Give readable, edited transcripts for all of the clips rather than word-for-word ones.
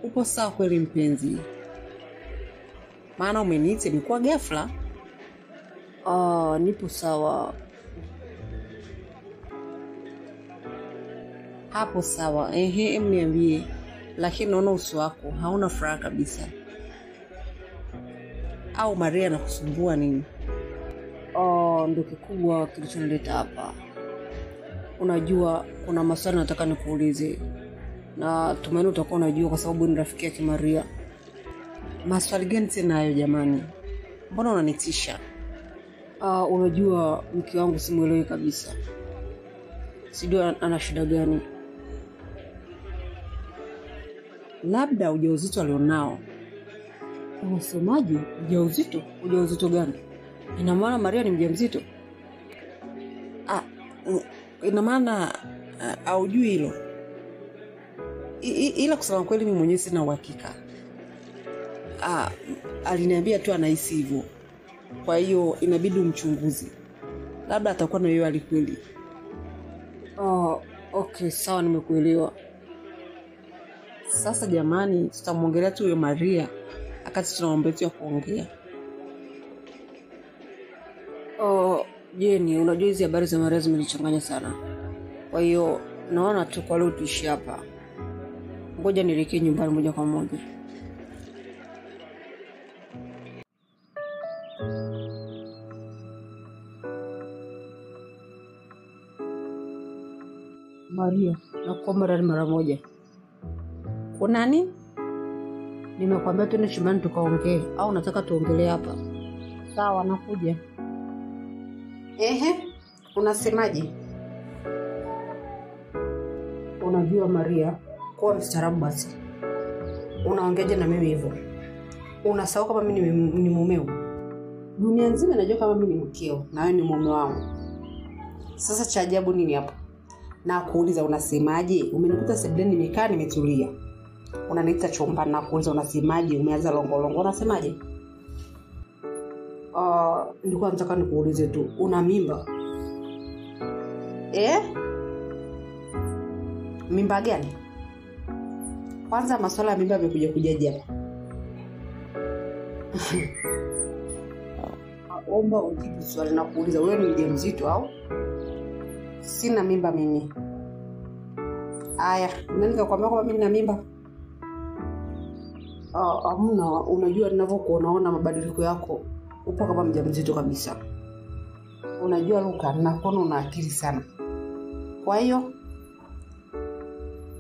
Upo sawa kweli mpenzi? Maana umeniita imekuwa ghafla. Nipo sawa. Hapo sawa. Niambie. Lakini naona uso wako hauna furaha kabisa. Au Maria anakusumbua nini? Ndio kikubwa kilichonileta hapa. Unajua kuna maswali nataka nikuulize. Na tumaini utakuwa unajua kwa sababu ni rafiki yake Maria. Maswali gani tena hayo jamani? Mbona unanitisha? Unajua mke wangu simuelewi kabisa. Sijui ana shida gani. Labda ujauzito alionao. Unasemaje? Ujauzito? Ujauzito gani? Ina maana Maria ni mjamzito? Ina maana haujui hilo. Ila kusema kweli mimi mwenyewe sina uhakika. Aliniambia tu anahisi hivyo. Kwa hiyo inabidi umchunguzi. Labda atakuwa na yeye alikweli. Okay, sawa nimekuelewa. Sasa jamani, tutamuongelea tu huyo Maria akati tunaomba tu ya kuongea. Jeni, unajua hizi habari za Maria zimenichanganya sana. Kwa hiyo naona tu kwa leo tuishi hapa. Ngoja nielekee nyumbani moja kwa moja. Maria, nakuomba radi mara moja. Kuna nini? Nimekwambia tuende chumbani tukaongee au nataka tuongelee hapa? Sawa, nakuja. Unasemaje? Unajua Maria, kuwa mstaarabu basi. Unaongeaje na mimi hivyo? Unasahau kama mimi ni mumeo? Dunia nzima inajua kama mimi ni mkeo na wewe ni mume wangu. Sasa cha ajabu nini hapo? Na kuuliza unasemaje? Umenikuta sebuleni nimekaa nimetulia. Unaniita chumba na kuuliza unasemaje? Umeanza longolongo. Unasemaje? Nilikuwa nataka nikuulize tu, una mimba? Mimba gani? Kwanza masuala ya mimba yamekuja kujaje hapa? Omba ujibu swali na kuuliza, wewe ni mjamzito au? Sina mimba mimi. Aya, nani kakwambia kwamba mimi nina mimba? Hamna, unajua ninavyokuona mabadiliko yako. Upo kama mjamzito kabisa. Unajua Luka, nakuona una akili sana. Kwa hiyo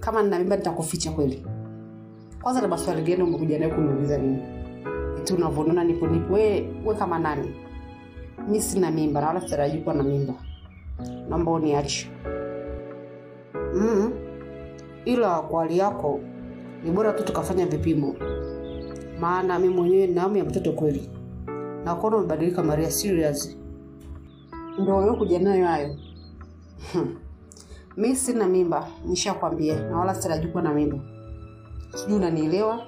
kama nina mimba nitakuficha kweli? Kwanza na maswali gani umekuja nayo kuniuliza mimi? Eti unavyoona nipo wewe kama nani? Mimi sina mimba na wala sitarajii kuwa na mimba. Naomba uniache. Ila kwa hali yako ni bora tu tukafanya vipimo. Maana mimi mwenyewe na hamu ya mtoto kweli. Na kuona umebadilika Maria, serious. Ndio wewe kuja nayo hayo. Mimi sina mimba, nishakwambia, na wala sitarajii kuwa na mimba. Sijui unanielewa?